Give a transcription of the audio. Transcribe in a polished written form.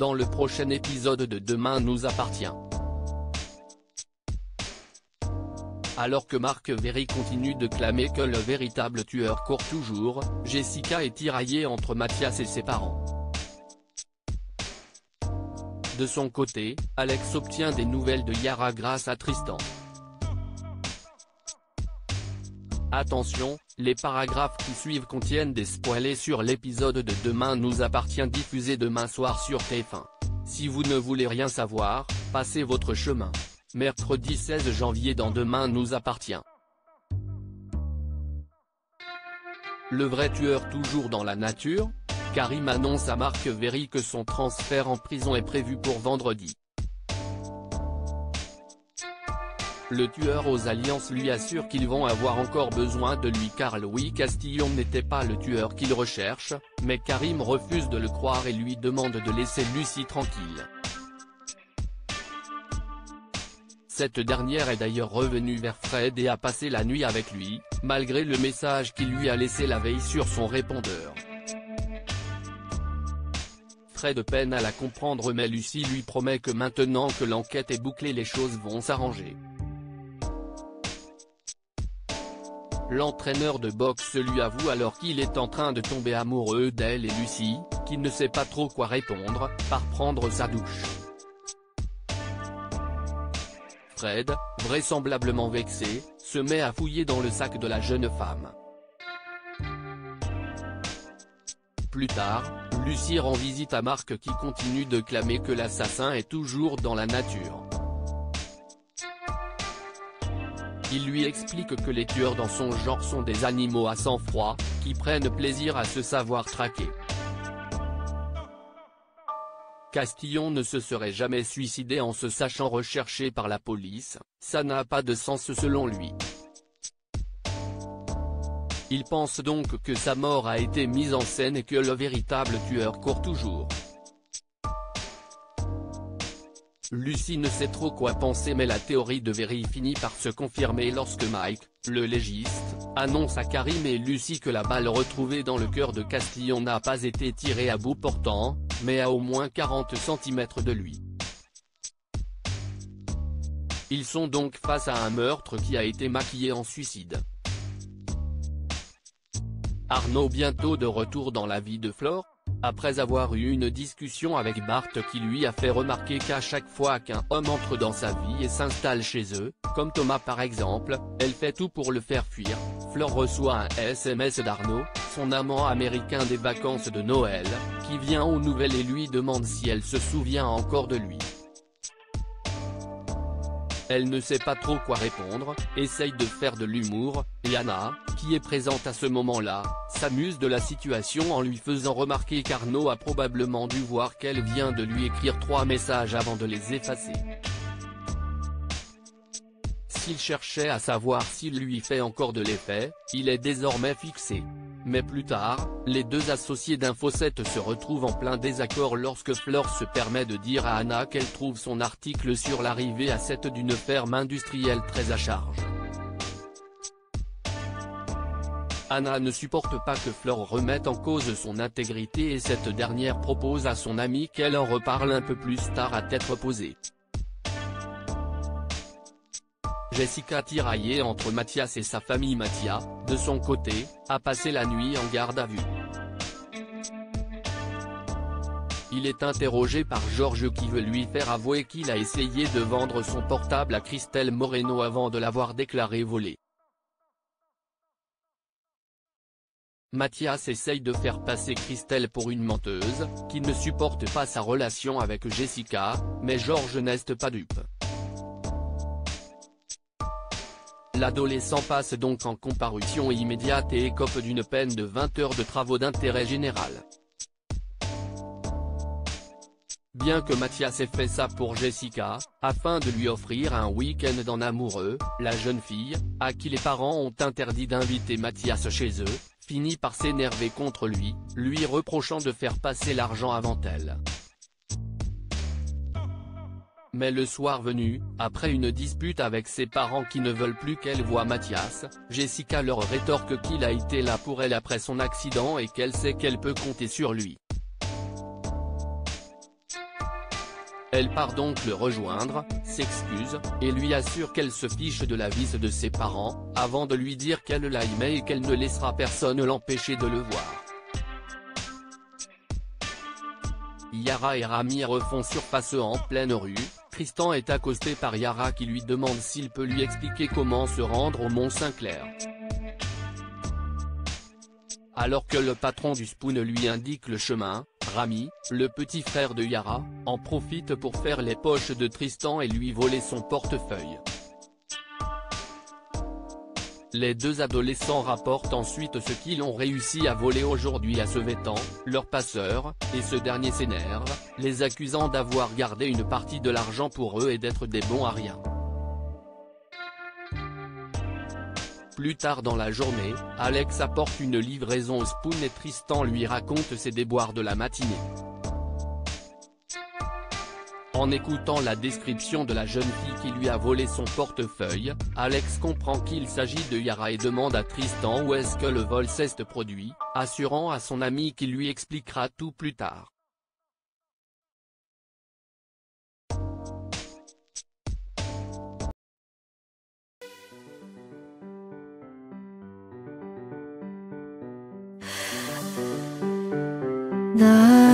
dans le prochain épisode de Demain nous appartient. Alors que Marc Véry continue de clamer que le véritable tueur court toujours, Jessica est tiraillée entre Mathias et ses parents. De son côté, Alex obtient des nouvelles de Yara grâce à Tristan. Attention, les paragraphes qui suivent contiennent des spoilers sur l'épisode de Demain nous appartient diffusé demain soir sur TF1. Si vous ne voulez rien savoir, passez votre chemin. Mercredi 16 janvier dans Demain nous appartient. Le vrai tueur toujours dans la nature ? Karim annonce à Marc Véry que son transfert en prison est prévu pour vendredi. Le tueur aux alliances lui assure qu'ils vont avoir encore besoin de lui car Louis Castillon n'était pas le tueur qu'il recherche, mais Karim refuse de le croire et lui demande de laisser Lucie tranquille. Cette dernière est d'ailleurs revenue vers Fred et a passé la nuit avec lui, malgré le message qu'il lui a laissé la veille sur son répondeur. Fred peine à la comprendre mais Lucie lui promet que maintenant que l'enquête est bouclée les choses vont s'arranger. L'entraîneur de boxe lui avoue alors qu'il est en train de tomber amoureux d'elle et Lucie, qui ne sait pas trop quoi répondre, part prendre sa douche. Fred, vraisemblablement vexé, se met à fouiller dans le sac de la jeune femme. Plus tard, Lucie rend visite à Marc qui continue de clamer que l'assassin est toujours dans la nature. Il lui explique que les tueurs dans son genre sont des animaux à sang-froid, qui prennent plaisir à se savoir traquer. Castillon ne se serait jamais suicidé en se sachant recherché par la police, ça n'a pas de sens selon lui. Il pense donc que sa mort a été mise en scène et que le véritable tueur court toujours. Lucie ne sait trop quoi penser mais la théorie de Véry finit par se confirmer lorsque Mike, le légiste, annonce à Karim et Lucie que la balle retrouvée dans le cœur de Castillon n'a pas été tirée à bout portant, mais à au moins 40 cm de lui. Ils sont donc face à un meurtre qui a été maquillé en suicide. Arnaud bientôt de retour dans la vie de Flore ? Après avoir eu une discussion avec Bart qui lui a fait remarquer qu'à chaque fois qu'un homme entre dans sa vie et s'installe chez eux, comme Thomas par exemple, elle fait tout pour le faire fuir, Flore reçoit un SMS d'Arnaud, son amant américain des vacances de Noël, qui vient aux nouvelles et lui demande si elle se souvient encore de lui. Elle ne sait pas trop quoi répondre, essaye de faire de l'humour, et Anna, qui est présente à ce moment-là, s'amuse de la situation en lui faisant remarquer qu'Arnaud a probablement dû voir qu'elle vient de lui écrire 3 messages avant de les effacer. S'il cherchait à savoir s'il lui fait encore de l'effet, il est désormais fixé. Mais plus tard, les deux associés d'Info7 se retrouvent en plein désaccord lorsque Flore se permet de dire à Anna qu'elle trouve son article sur l'arrivée à 7 d'une ferme industrielle très à charge. Anna ne supporte pas que Flore remette en cause son intégrité et cette dernière propose à son amie qu'elle en reparle un peu plus tard à tête reposée. Jessica tiraillée entre Mathias et sa famille. Mathias, de son côté, a passé la nuit en garde à vue. Il est interrogé par Georges qui veut lui faire avouer qu'il a essayé de vendre son portable à Christelle Moreno avant de l'avoir déclaré volé. Mathias essaye de faire passer Christelle pour une menteuse, qui ne supporte pas sa relation avec Jessica, mais Georges n'est pas dupe. L'adolescent passe donc en comparution immédiate et écope d'une peine de 20 heures de travaux d'intérêt général. Bien que Mathias ait fait ça pour Jessica, afin de lui offrir un week-end en amoureux, la jeune fille, à qui les parents ont interdit d'inviter Mathias chez eux, finit par s'énerver contre lui, lui reprochant de faire passer l'argent avant elle. Mais le soir venu, après une dispute avec ses parents qui ne veulent plus qu'elle voie Mathias, Jessica leur rétorque qu'il a été là pour elle après son accident et qu'elle sait qu'elle peut compter sur lui. Elle part donc le rejoindre, s'excuse, et lui assure qu'elle se fiche de la vie de ses parents, avant de lui dire qu'elle l'aimait et qu'elle ne laissera personne l'empêcher de le voir. Yara et Rami refont surface en pleine rue. Tristan est accosté par Yara qui lui demande s'il peut lui expliquer comment se rendre au Mont-Saint-Clair. Alors que le patron du Spoon lui indique le chemin, Rami, le petit frère de Yara, en profite pour faire les poches de Tristan et lui voler son portefeuille. Les deux adolescents rapportent ensuite ce qu'ils ont réussi à voler aujourd'hui à ce vêtement, leur passeur, et ce dernier s'énerve, les accusant d'avoir gardé une partie de l'argent pour eux et d'être des bons à rien. Plus tard dans la journée, Alex apporte une livraison au Spoon et Tristan lui raconte ses déboires de la matinée. En écoutant la description de la jeune fille qui lui a volé son portefeuille, Alex comprend qu'il s'agit de Yara et demande à Tristan où est-ce que le vol s'est produit, assurant à son ami qu'il lui expliquera tout plus tard. 나